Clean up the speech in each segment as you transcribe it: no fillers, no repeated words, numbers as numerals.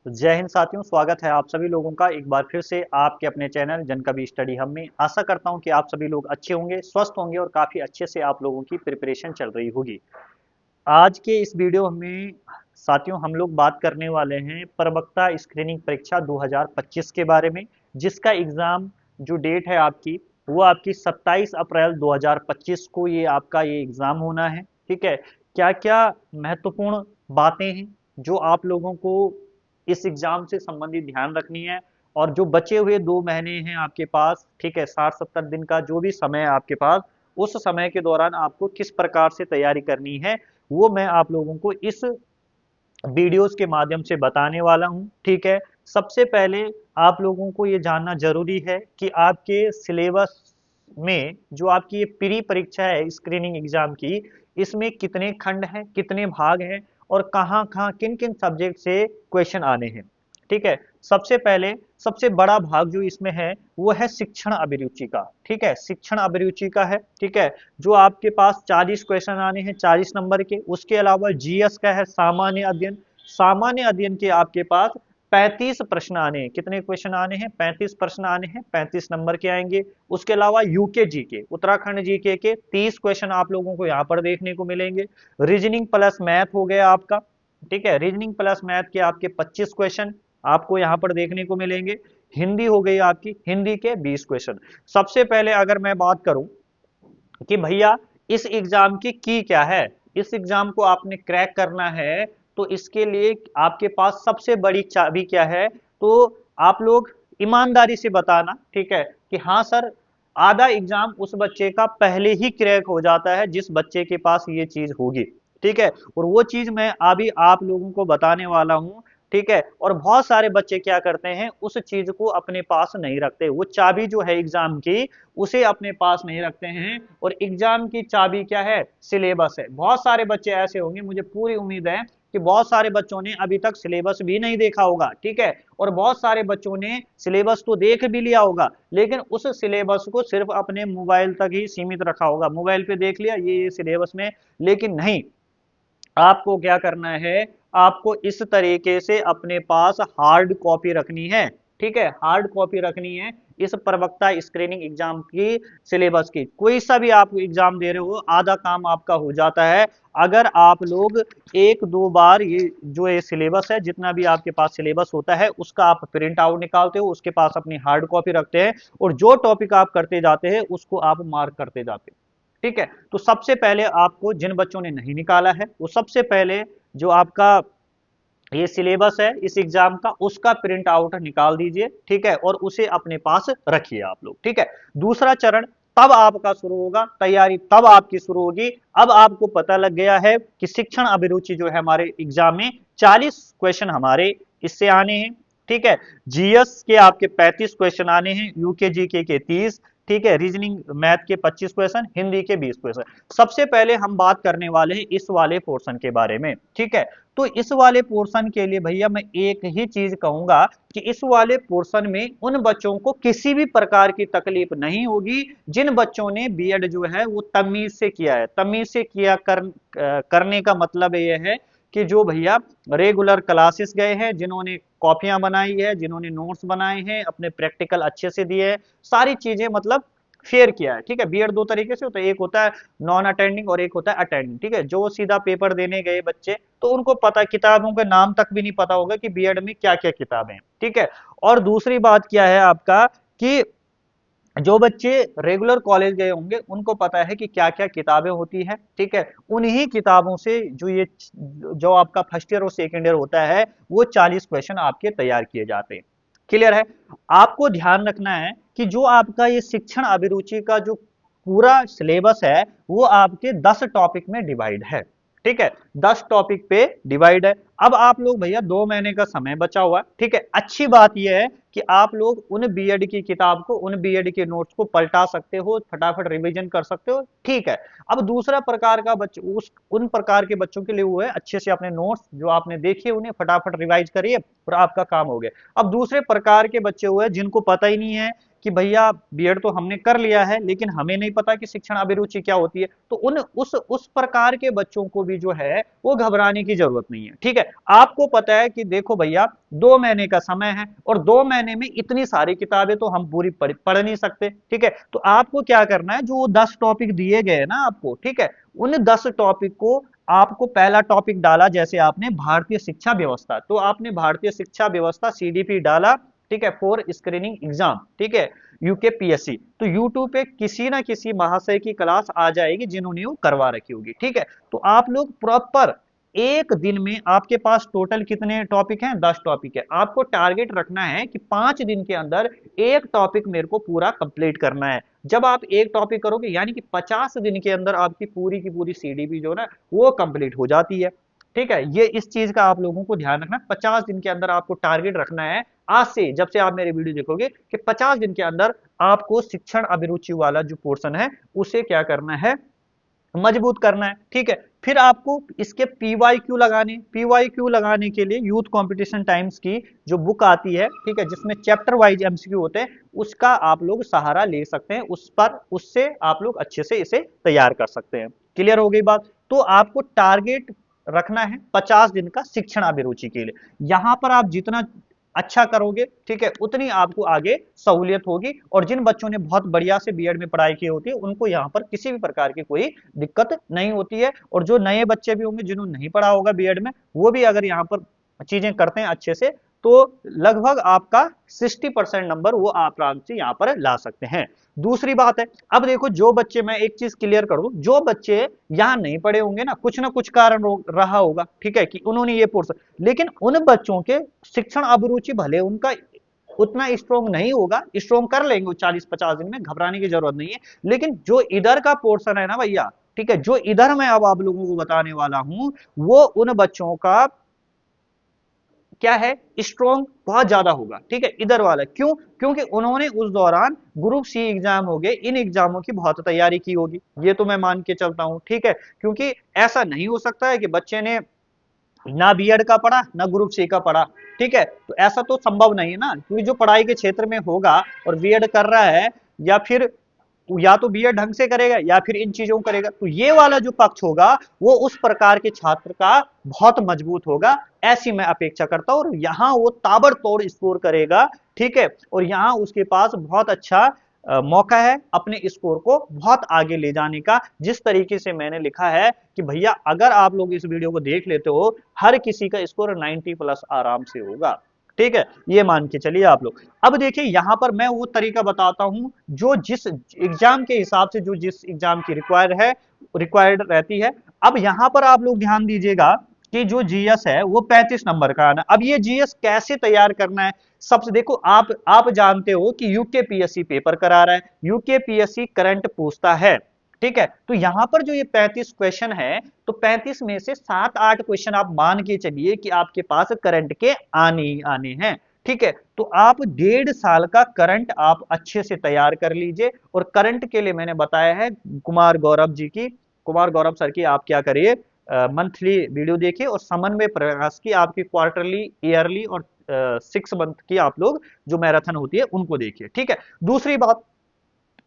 जय हिंद साथियों, स्वागत है आप सभी लोगों का एक बार फिर से आपके अपने चैनल जनकवि स्टडी हब में। आशा करता हूं कि आप सभी लोग अच्छे होंगे, स्वस्थ होंगे और काफी अच्छे से आप लोगों की प्रिपरेशन चल रही होगी। आज के इस वीडियो में साथियों हम लोग बात करने वाले हैं प्रवक्ता स्क्रीनिंग परीक्षा 2025 के बारे में, जिसका एग्जाम जो डेट है आपकी वो आपकी 27 अप्रैल 2025 को ये एग्जाम होना है। ठीक है, क्या क्या महत्वपूर्ण बातें हैं जो आप लोगों को इस एग्जाम से संबंधित ध्यान रखनी है, और जो बचे हुए 2 महीने हैं आपके पास, ठीक है, 60-70 दिन का जो भी समय है आपके पास, उस समय के दौरान आपको किस प्रकार से तैयारी करनी है वो मैं आप लोगों को इस वीडियोस के माध्यम से बताने वाला हूं। ठीक है, सबसे पहले आप लोगों को ये जानना जरूरी है कि आपके सिलेबस में जो आपकी ये प्री परीक्षा है स्क्रीनिंग एग्जाम की, इसमें कितने खंड हैं, कितने भाग हैं और कहाँ कहाँ किन किन सब्जेक्ट से क्वेश्चन आने हैं। ठीक है, सबसे पहले सबसे बड़ा भाग जो इसमें है वो है शिक्षण अभिरुचि का। ठीक है, शिक्षण अभिरुचि का है। ठीक है, जो आपके पास 40 क्वेश्चन आने हैं 40 नंबर के। उसके अलावा जीएस का है सामान्य अध्ययन। सामान्य अध्ययन के आपके पास 35 प्रश्न आने हैं। कितने क्वेश्चन आने हैं? 35 प्रश्न आने हैं, 35 नंबर के आएंगे। उसके अलावा यूके जीके, उत्तराखंड जीके के 30 क्वेश्चन आप लोगों को यहाँ पर देखने को मिलेंगे। रीजनिंग प्लस मैथ हो गया आपका। ठीक है, रीजनिंग प्लस मैथ के आपके 25 क्वेश्चन आपको यहाँ पर देखने को मिलेंगे। हिंदी हो गई आपकी, हिंदी के 20 क्वेश्चन। सबसे पहले अगर मैं बात करूं कि भैया इस एग्जाम की क्या है, इस एग्जाम को आपने क्रैक करना है, तो इसके लिए आपके पास सबसे बड़ी चाबी क्या है, तो आप लोग ईमानदारी से बताना। ठीक है, कि हाँ सर, आधा एग्जाम उस बच्चे का पहले ही क्रैक हो जाता है जिस बच्चे के पास ये चीज होगी। ठीक है, और वो चीज मैं अभी आप लोगों को बताने वाला हूं। ठीक है, और बहुत सारे बच्चे क्या करते हैं, उस चीज को अपने पास नहीं रखते। वो चाबी जो है एग्जाम की उसे अपने पास नहीं रखते हैं, और एग्जाम की चाबी क्या है? सिलेबस है। बहुत सारे बच्चे ऐसे होंगे, मुझे पूरी उम्मीद है कि बहुत सारे बच्चों ने अभी तक सिलेबस भी नहीं देखा होगा। ठीक है, और बहुत सारे बच्चों ने सिलेबस तो देख भी लिया होगा, लेकिन उस सिलेबस को सिर्फ अपने मोबाइल तक ही सीमित रखा होगा। मोबाइल पे देख लिया ये सिलेबस में, लेकिन नहीं, आपको क्या करना है, आपको इस तरीके से अपने पास हार्ड कॉपी रखनी है। ठीक है, हार्ड कॉपी रखनी है इस प्रवक्ता स्क्रीनिंग एग्जाम की सिलेबस की। कोई सा भी आप एग्जाम दे रहे हो, आधा काम आपका हो जाता है अगर आप लोग एक दो बार ये सिलेबस है, जितना भी आपके पास सिलेबस होता है उसका आप प्रिंट आउट निकालते हो, उसके पास अपनी हार्ड कॉपी रखते हैं, और जो टॉपिक आप करते जाते हैं उसको आप मार्क करते जाते हैं। ठीक है, तो सबसे पहले आपको, जिन बच्चों ने नहीं निकाला है, वो सबसे पहले जो आपका ये सिलेबस है इस एग्जाम का, उसका प्रिंट आउट निकाल दीजिए। ठीक है, और उसे अपने पास रखिए आप लोग। ठीक है, दूसरा चरण तब आपका शुरू होगा, तैयारी तब आपकी शुरू होगी। अब आपको पता लग गया है कि शिक्षण अभिरुचि जो है हमारे एग्जाम में 40 क्वेश्चन हमारे इससे आने हैं। ठीक है, जीएस के आपके 35 क्वेश्चन आने हैं, यूके जीके के 30। ठीक है, रीजनिंग मैथ के 25 क्वेश्चन, हिंदी के 20 क्वेश्चन। सबसे पहले हम बात करने वाले हैं इस वाले पोर्शन के बारे में। ठीक है, तो इस वाले पोर्शन के लिए भैया मैं एक ही चीज कहूंगा कि इस वाले पोर्शन में उन बच्चों को किसी भी प्रकार की तकलीफ नहीं होगी जिन बच्चों ने बीएड जो है वो तमीज से किया है। तमीज से करने का मतलब ये है कि जो भैया रेगुलर क्लासेस गए हैं, जिन्होंने कॉपियां बनाई है, जिन्होंने नोट्स बनाए हैं, अपने प्रैक्टिकल अच्छे से दिए हैं, सारी चीजें मतलब फेयर किया है। ठीक है, बीएड दो तरीके से होता है, एक होता है नॉन अटेंडिंग और एक होता है अटेंडिंग। ठीक है, जो सीधा पेपर देने गए बच्चे, तो उनको पता, किताबों के नाम तक भी नहीं पता होगा कि बीएड में क्या क्या किताबें हैं। ठीक है, और दूसरी बात क्या है आपका कि जो बच्चे रेगुलर कॉलेज गए होंगे उनको पता है कि क्या क्या किताबें होती है। ठीक है, उन्हीं किताबों से जो आपका फर्स्ट ईयर और सेकेंड ईयर होता है वो 40 क्वेश्चन आपके तैयार किए जाते हैं। क्लियर है? आपको ध्यान रखना है कि जो आपका ये शिक्षण अभिरुचि का जो पूरा सिलेबस है वो आपके 10 टॉपिक में डिवाइड है। ठीक है, 10 टॉपिक पे डिवाइड है। अब आप लोग भैया 2 महीने का समय बचा हुआ है। ठीक है, अच्छी बात यह है कि आप लोग उन बीएड की किताब को, उन बीएड के नोट्स को पलटा सकते हो, फटाफट रिवीजन कर सकते हो। ठीक है, अब दूसरा प्रकार का उस उन प्रकार के बच्चों के लिए वो है, अच्छे से अपने नोट्स जो आपने देखे उन्हें फटाफट रिवाइज करिए और आपका काम हो गया। अब दूसरे प्रकार के बच्चे हुए जिनको पता ही नहीं है कि भैया बीएड तो हमने कर लिया है लेकिन हमें नहीं पता कि शिक्षण अभिरुचि क्या होती है, तो उन उस प्रकार के बच्चों को भी जो है वो घबराने की जरूरत नहीं है। ठीक है, आपको पता है कि देखो भैया 2 महीने का समय है और 2 महीने में इतनी सारी किताबें तो हम पूरी पढ़ नहीं सकते। ठीक है, तो आपको क्या करना है, जो 10 टॉपिक दिए गए ना आपको, ठीक है, उन 10 टॉपिक को आपको पहला टॉपिक डाला, जैसे आपने भारतीय शिक्षा व्यवस्था, तो आपने भारतीय शिक्षा व्यवस्था सीडीपी डाला। ठीक है, फॉर स्क्रीनिंग एग्जाम, ठीक है, यूकेपीएससी, तो यूट्यूब पे किसी ना किसी महाशय की क्लास आ जाएगी जिन्होंने वो करवा रखी होगी। ठीक है, तो आप लोग प्रॉपर एक दिन में, आपके पास टोटल कितने टॉपिक हैं, 10 टॉपिक है, आपको टारगेट रखना है कि 5 दिन के अंदर एक टॉपिक मेरे को पूरा कंप्लीट करना है। जब आप एक टॉपिक करोगे यानी कि 50 दिन के अंदर आपकी पूरी की पूरी सीडीपी जो ना वो कंप्लीट हो जाती है। ठीक है, ये इस चीज का आप लोगों को ध्यान रखना, 50 दिन के अंदर आपको टारगेट रखना है। आज से जब से आप मेरे वीडियो देखोगे कि 50 दिन के अंदर आपको शिक्षण अभिरुचि वाला जो पोर्शन है उसे क्या करना है, मजबूत करना है। ठीक है, फिर आपको इसके पीवाईक्यू लगाने, पीवाईक्यू लगाने के लिए यूथ कंपटीशन टाइम्स की जो बुक आती है, ठीक है, जिसमें चैप्टर वाइज एमसीक्यू होते हैं, उसका आप लोग सहारा ले सकते हैं, उस पर उससे आप लोग अच्छे से इसे तैयार कर सकते हैं। क्लियर हो गई बात? तो आपको टारगेट रखना है 50 दिन का शिक्षण अभिरुचि के लिए। यहां पर आप जितना अच्छा करोगे, ठीक है, उतनी आपको आगे सहूलियत होगी। और जिन बच्चों ने बहुत बढ़िया से बीएड में पढ़ाई की होती है उनको यहाँ पर किसी भी प्रकार की कोई दिक्कत नहीं होती है। और जो नए बच्चे भी होंगे जिन्होंने नहीं पढ़ा होगा बीएड में, वो भी अगर यहाँ पर चीजें करते हैं अच्छे से, तो लगभग आपका 60% नंबर वो आप आराम से यहाँ पर ला सकते हैं। दूसरी बात है, अब देखो जो बच्चे, मैं एक चीज क्लियर कर दूं, जो बच्चे यहाँ नहीं पढ़े होंगे ना कुछ कारण रहा होगा, ठीक है, कि उन्होंने ये कोर्स, लेकिन उन बच्चों के शिक्षण अभिरुचि भले उनका उतना स्ट्रोंग नहीं होगा, स्ट्रोंग कर लेंगे 40-50 दिन में, घबराने की जरूरत नहीं है। लेकिन जो इधर का पोर्शन है ना भैया, ठीक है, जो इधर मैं अब आप लोगों को बताने वाला हूं, वो उन बच्चों का क्या है, स्ट्रोंग बहुत ज्यादा होगा। ठीक है, इधर वाला क्यों, क्योंकि उन्होंने उस दौरान ग्रुप सी एग्जाम हो गए, इन एग्जामों की बहुत तैयारी की होगी, ये तो मैं मान के चलता हूं। ठीक है, क्योंकि ऐसा नहीं हो सकता है कि बच्चे ने ना बीएड का पढ़ा ना ग्रुप सी का पढ़ा। ठीक है, तो ऐसा तो संभव नहीं है ना, क्योंकि जो पढ़ाई के क्षेत्र में होगा और बीएड कर रहा है, या फिर या तो बीएड ढंग से करेगा या फिर इन चीजों को करेगा, तो ये वाला जो पक्ष होगा वो उस प्रकार के छात्र का बहुत मजबूत होगा, ऐसी मैं अपेक्षा करता हूं। और यहाँ वो ताबड़तोड़ स्कोर करेगा। ठीक है, और यहाँ उसके पास बहुत अच्छा मौका है अपने स्कोर को बहुत आगे ले जाने का। जिस तरीके से मैंने लिखा है कि भैया अगर आप लोग इस वीडियो को देख लेते हो, हर किसी का स्कोर 90+ आराम से होगा। ठीक है, ये मान के चलिए आप लोग। अब देखिए यहां पर मैं वो तरीका बताता हूं जो जिस एग्जाम के हिसाब से, जो जिस एग्जाम की रिक्वायर्ड रहती है। अब यहां पर आप लोग ध्यान दीजिएगा कि जो जीएस है वो 35 नंबर का आना। अब ये जीएस कैसे तैयार करना है, सबसे देखो, आप जानते हो कि यूकेपीएससी पेपर करा रहा है, यूकेपीएससी करंट पूछता है। ठीक है, तो यहां पर जो ये 35 क्वेश्चन है, तो 35 में से 7-8 क्वेश्चन आप मान के चलिए कि आपके पास करंट के आने ही आने हैं। ठीक है, तो आप 1.5 साल का करंट आप अच्छे से तैयार कर लीजिए। और करंट के लिए मैंने बताया है कुमार गौरव सर की आप क्या करिए, मंथली वीडियो देखिए, और समन्वय प्रयास की आपकी क्वार्टरली, ईयरली और 6 मंथ की आप लोग जो मैराथन होती है उनको देखिए। ठीक है, दूसरी बात,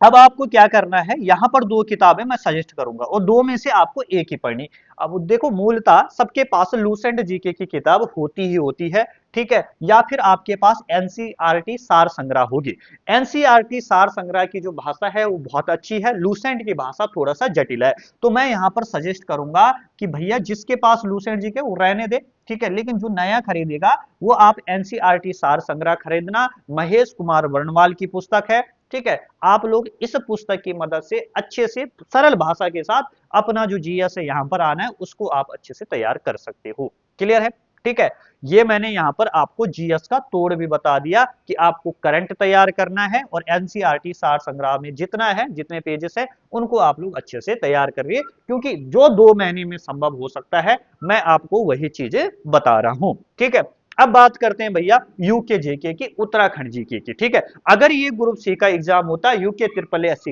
अब आपको क्या करना है, यहां पर 2 किताबें मैं सजेस्ट करूंगा और 2 में से आपको एक ही पढ़नी। अब देखो मूलतः सबके पास लूसेंट जीके की किताब होती ही होती है। ठीक है, या फिर आपके पास एनसीईआरटी सार संग्रह होगी। एनसीईआरटी सार संग्रह की जो भाषा है वो बहुत अच्छी है, लूसेंट की भाषा थोड़ा सा जटिल है। तो मैं यहां पर सजेस्ट करूंगा कि भैया जिसके पास लूसेंट जीके वो रहने दे। ठीक है, लेकिन जो नया खरीदेगा वो आप एनसीईआरटी सार संग्रह खरीदना, महेश कुमार वर्णवाल की पुस्तक है। ठीक है, आप लोग इस पुस्तक की मदद से अच्छे से सरल भाषा के साथ अपना जो जीएस है यहां पर आना है उसको आप अच्छे से तैयार कर सकते हो। क्लियर है? ठीक है, ये मैंने यहां पर आपको जीएस का तोड़ भी बता दिया कि आपको करंट तैयार करना है और एनसीईआरटी सार संग्रह में जितना है, जितने पेजेस है, उनको आप लोग अच्छे से तैयार करिए, क्योंकि जो 2 महीने में संभव हो सकता है मैं आपको वही चीजें बता रहा हूं। ठीक है, अब बात करते हैं भैया यूके जेके की, उत्तराखंड जीके की। ठीक है, अगर ये ग्रुप सी का एग्जाम होता, यूके ट्रिपल एस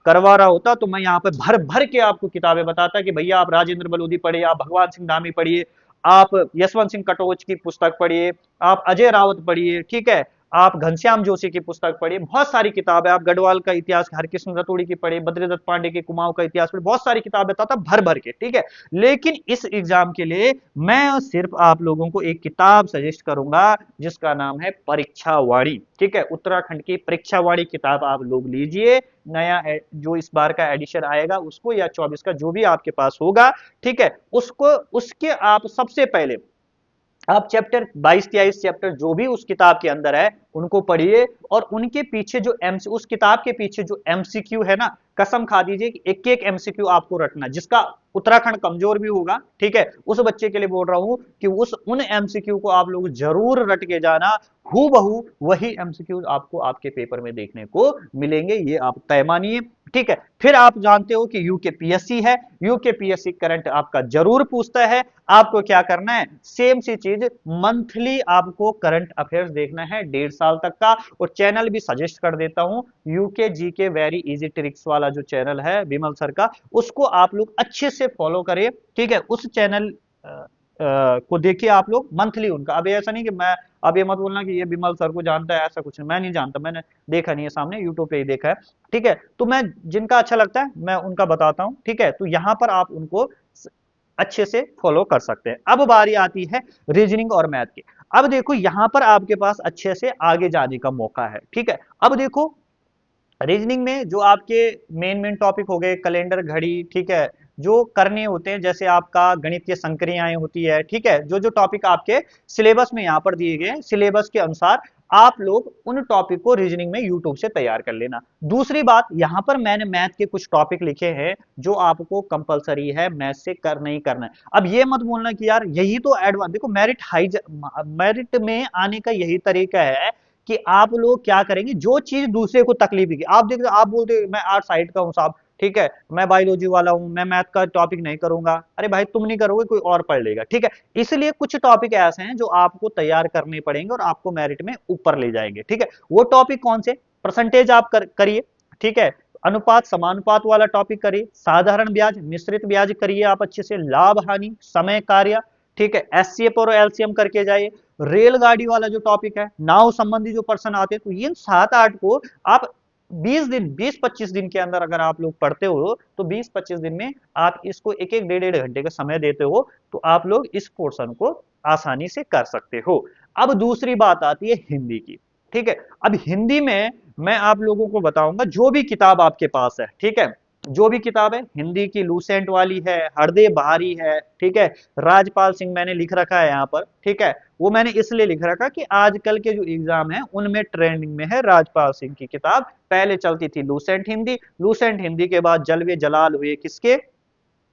करवा रहा होता, तो मैं यहाँ पे भर भर के आपको किताबें बताता कि भैया आप राजेंद्र बलोदी पढ़िए, आप भगवान सिंह धामी पढ़िए, आप यशवंत सिंह कटोच की पुस्तक पढ़िए, आप अजय रावत पढ़िए। ठीक है, आप घनश्याम जोशी की पुस्तक पढ़िए, बहुत सारी किताब है, आप गढ़वाल का इतिहास हरकिशन रतोड़ी की पढ़िए, बद्रीदत्त पांडे के कुमाऊं का इतिहास पढ़िए, बहुत सारी किताबें बताता भर भर के, ठीक है। लेकिन इस एग्जाम के लिए मैं सिर्फ आप लोगों को एक किताब सजेस्ट करूंगा जिसका नाम है परीक्षा वाणी, ठीक है। उत्तराखंड की परीक्षा वाणी किताब आप लोग लीजिए, नया जो इस बार का एडिशन आएगा उसको, या 24 का जो भी आपके पास होगा, ठीक है, उसको, उसके आप सबसे पहले आप चैप्टर 22-23 चैप्टर जो भी उस किताब के अंदर है उनको पढ़िए, और उनके पीछे जो एमसी उस किताब के पीछे जो एमसीक्यू है ना, कसम खा दीजिए कि एक एक एमसीक्यू आपको रटना, जिसका उत्तराखंड कमजोर भी होगा, ठीक है, उस बच्चे के लिए बोल रहा हूं कि उस उन एमसीक्यू को आप लोग जरूर रट के जाना, हूबहू वही एमसीक्यू आपको आपके पेपर में देखने को मिलेंगे, ये आप तय मानिए, ठीक है। फिर आप जानते हो कि यूकेपीएससी है, यूकेपीएससी करंट आपका जरूर पूछता है, आपको क्या करना है, सेम सी चीज, मंथली आपको करंट अफेयर्स देखना है 1.5 साल तक का, और चैनल भी सजेस्ट कर देता हूं, UK GK very easy tricks वाला जो चैनल है विमल सर का, उसको आप लोग अच्छे से फॉलो करिए, ठीक है। उस चैनल को देखिए आप लोग मंथली उनका। अब ऐसा नहीं कि मैं, अब ये मत बोलना कि ये विमल सर को जानता है, ऐसा कुछ नहीं, मैं नहीं जानता, मैंने देखा नहीं है सामने, यूट्यूब पे ही देखा है, ठीक है। तो मैं जिनका अच्छा लगता है मैं उनका बताता हूं, ठीक है। तो यहां पर आप उनको अच्छे से फॉलो कर सकते हैं। अब बारी आती है रीजनिंग और मैथ की। अब देखो यहां पर आपके पास अच्छे से आगे जाने का मौका है, ठीक है। अब देखो रीजनिंग में जो आपके मेन मेन टॉपिक हो गए, कैलेंडर, घड़ी, ठीक है, जो करने होते हैं, जैसे आपका गणितीय संक्रियाएं होती है, ठीक है, जो जो टॉपिक आपके सिलेबस में यहाँ पर दिए गए हैं, सिलेबस के अनुसार आप लोग उन टॉपिक को रीजनिंग में यूट्यूब से तैयार कर लेना। दूसरी बात, यहाँ पर मैंने मैथ के कुछ टॉपिक लिखे हैं जो आपको कंपलसरी है मैथ से करना ही करना है। अब ये मत बोलना कि यार यही तो एडवांस, देखो मेरिट में आने का यही तरीका है कि आप लोग क्या करेंगे, जो चीज दूसरे को तकलीफ देगी, आप देख, आप बोलते मैं आर्ट साइड का हूँ साहब, ठीक है, मैं बायोलॉजी वाला हूँ, मैं मैथ का टॉपिक नहीं करूंगा, अरे भाई तुम नहीं करोगे कोई और पढ़ लेगा, ठीक है। इसलिए कुछ टॉपिक ऐसे हैं जो आपको तैयार करने पड़ेंगे और आपको मेरिट में ऊपर ले जाएंगे, ठीक है। वो टॉपिक कौन से, परसेंटेज आप करिए, ठीक है, अनुपात समानुपात वाला टॉपिक करिए, साधारण ब्याज, मिश्रित ब्याज करिए आप अच्छे से, लाभ हानि, समय कार्य, ठीक है, एचसीएफ और एलसीएम करके जाइए, रेलगाड़ी वाला जो टॉपिक है, नाव संबंधी जो पर्सन आते हैं, तो इन 7-8 को आप 20 दिन 20-25 दिन के अंदर अगर आप लोग पढ़ते हो, तो 20-25 दिन में आप इसको एक एक 1.5 घंटे का समय देते हो, तो आप लोग इस पोर्शन को आसानी से कर सकते हो। अब दूसरी बात आती है हिंदी की, ठीक है। अब हिंदी में मैं आप लोगों को बताऊंगा, जो भी किताब आपके पास है, ठीक है, जो भी किताब है हिंदी की, लूसेंट वाली है, हरदेव बहारी है, ठीक है, राजपाल सिंह मैंने लिख रखा है यहाँ पर, ठीक है, वो मैंने इसलिए लिख रखा कि आजकल के जो एग्जाम है उनमें ट्रेंडिंग में है राजपाल सिंह की किताब, पहले चलती थी लूसेंट हिंदी, लूसेंट हिंदी के बाद जलवे जलाल हुए किसके,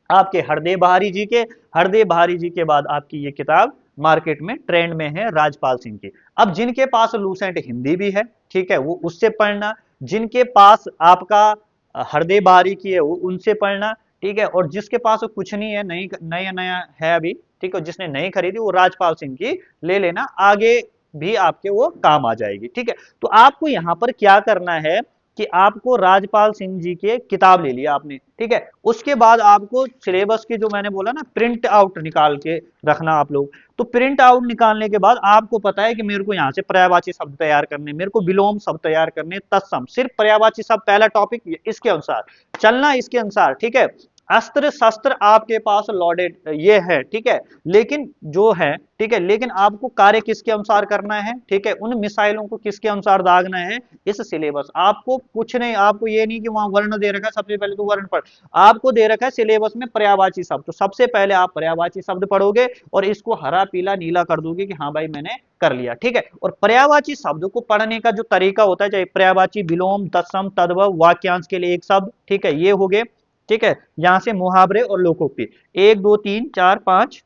आपके हरदेव बहारी जी के, हरदेव बहारी जी के बाद आपकी ये किताब मार्केट में ट्रेंड में है राजपाल सिंह की। अब जिनके पास लूसेंट हिंदी भी है, ठीक है, वो उससे पढ़ना, जिनके पास आपका हरदेव बहारी की है वो उनसे पढ़ना, ठीक है, और जिसके पास कुछ नहीं है, नई नया नया है अभी, ठीक है, जिसने नहीं खरीदी वो राजपाल सिंह की ले लेना, आगे भी आपके वो काम आ जाएगी, ठीक है। तो आपको यहाँ पर क्या करना है कि आपको राजपाल सिंह जी के किताब ले लिया आपने, ठीक है, उसके बाद आपको सिलेबस की जो मैंने बोला ना प्रिंट आउट निकाल के रखना आप लोग। तो प्रिंट आउट निकालने के बाद आपको पता है कि मेरे को यहाँ से पर्यायवाची शब्द तैयार करने, मेरे को विलोम शब्द तैयार करने, तत्सम, सिर्फ पर्यायवाची शब्द पहला टॉपिक, इसके अनुसार चलना, इसके अनुसार, ठीक है। अस्त्र शस्त्र आपके पास लॉडेड ये है, ठीक है, लेकिन जो है, ठीक है, लेकिन आपको कार्य किसके अनुसार करना है, ठीक है, उन मिसाइलों को किसके अनुसार दागना है, इस सिलेबस, आपको कुछ नहीं, आपको ये नहीं कि वहां वर्ण दे रखा है सबसे पहले तो वर्ण पढ़, आपको दे रखा है सिलेबस में पर्यायवाची शब्द, तो सबसे पहले आप पर्यायवाची शब्द पढ़ोगे और इसको हरा पीला नीला कर दोगे कि हाँ भाई मैंने कर लिया, ठीक है। और पर्यायवाची शब्द को पढ़ने का जो तरीका होता है, चाहे पर्यायवाची, विलोम, तत्सम, तद्भव, वाक्यांश के लिए एक शब्द, ठीक है, ये हो गए, ठीक है। यहां से मुहावरे और लोकोक्ति, 1 2 3 4 5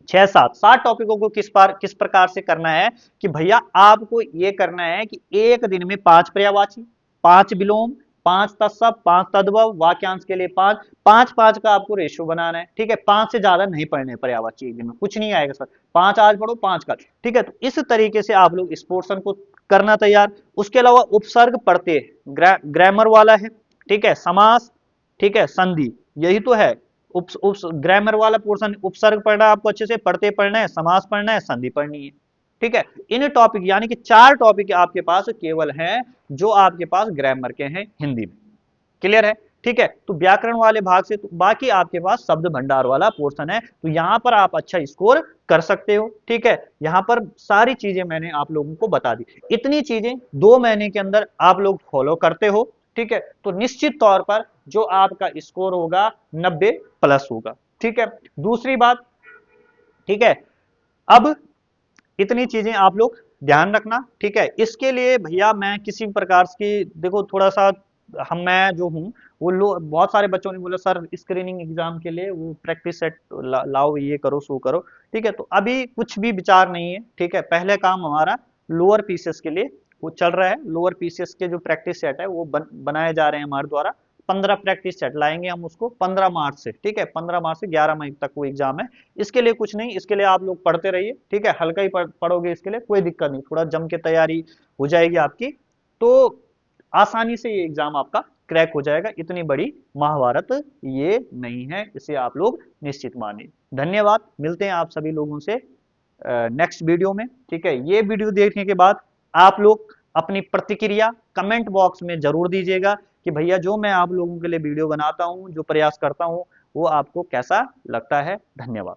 6 7 टॉपिकों को किस प्रकार से करना है कि भैया आपको ये करना है कि एक दिन में 5 पर्यायवाची, 5 विलोम, 5 तत्सम, 5 तद्भव, वाक्यांश के लिए 5, 5 का आपको रेशियो बनाना है, ठीक है, 5 से ज्यादा नहीं पढ़ने पर्यायवाची एक दिन में, कुछ नहीं आएगा सर, 5 आज पढ़ो 5 कल, ठीक है। तो इस तरीके से आप लोग इस पोर्शन को करना तैयार। उसके अलावा उपसर्ग पढ़ते, ग्रामर वाला है, ठीक है, समास, ठीक है, संधि, यही तो है। उप ग्रामर वाला पोर्शन, उपसर्ग पढ़ना आपको अच्छे से पढ़ते पढ़ना है, समास पढ़ना है, संधि पढ़नी है, ठीक है। इन टॉपिक यानी कि 4 टॉपिक आपके पास केवल हैं जो आपके पास ग्रामर के हैं हिंदी में। क्लियर है? ठीक है। तो व्याकरण वाले भाग से तो बाकी आपके पास शब्द भंडार वाला पोर्शन है, तो यहां पर आप अच्छा स्कोर कर सकते हो। ठीक है। यहां पर सारी चीजें मैंने आप लोगों को बता दी। इतनी चीजें 2 महीने के अंदर आप लोग फॉलो करते हो, ठीक है, तो निश्चित तौर पर जो आपका स्कोर होगा 90 प्लस होगा। ठीक है। दूसरी बात, ठीक है, अब इतनी चीजें आप लोग ध्यान रखना। ठीक है। इसके लिए भैया मैं किसी भी प्रकार की, देखो थोड़ा सा हम, मैं जो हूँ वो बहुत सारे बच्चों ने बोला सर स्क्रीनिंग एग्जाम के लिए वो प्रैक्टिस सेट लाओ, ये करो सो करो। ठीक है। तो अभी कुछ भी विचार नहीं है। ठीक है। पहले काम हमारा लोअर पीसेस के लिए वो चल रहा है। लोअर पीसेस के जो प्रैक्टिस सेट है वो बनाए जा रहे हैं हमारे द्वारा। 15 प्रैक्टिस सेट लाएंगे हम उसको 15 मार्च से। ठीक है। 15 मार्च से 11 मई तक वो एग्जाम है। इसके लिए कुछ नहीं, इसके लिए आप लोग पढ़ते रहिए। ठीक है। हल्का ही पढ़ोगे, इसके लिए कोई दिक्कत नहीं, थोड़ा जम के तैयारी हो जाएगी आपकी, तो आसानी से ये एग्जाम आपका क्रैक हो जाएगा। इतनी बड़ी महाभारत ये नहीं है, इसे आप लोग निश्चित मानिए। धन्यवाद। मिलते हैं आप सभी लोगों से नेक्स्ट वीडियो में। ठीक है। ये वीडियो देखने के बाद आप लोग अपनी प्रतिक्रिया कमेंट बॉक्स में जरूर दीजिएगा कि भैया जो मैं आप लोगों के लिए वीडियो बनाता हूं, जो प्रयास करता हूं, वो आपको कैसा लगता है। धन्यवाद।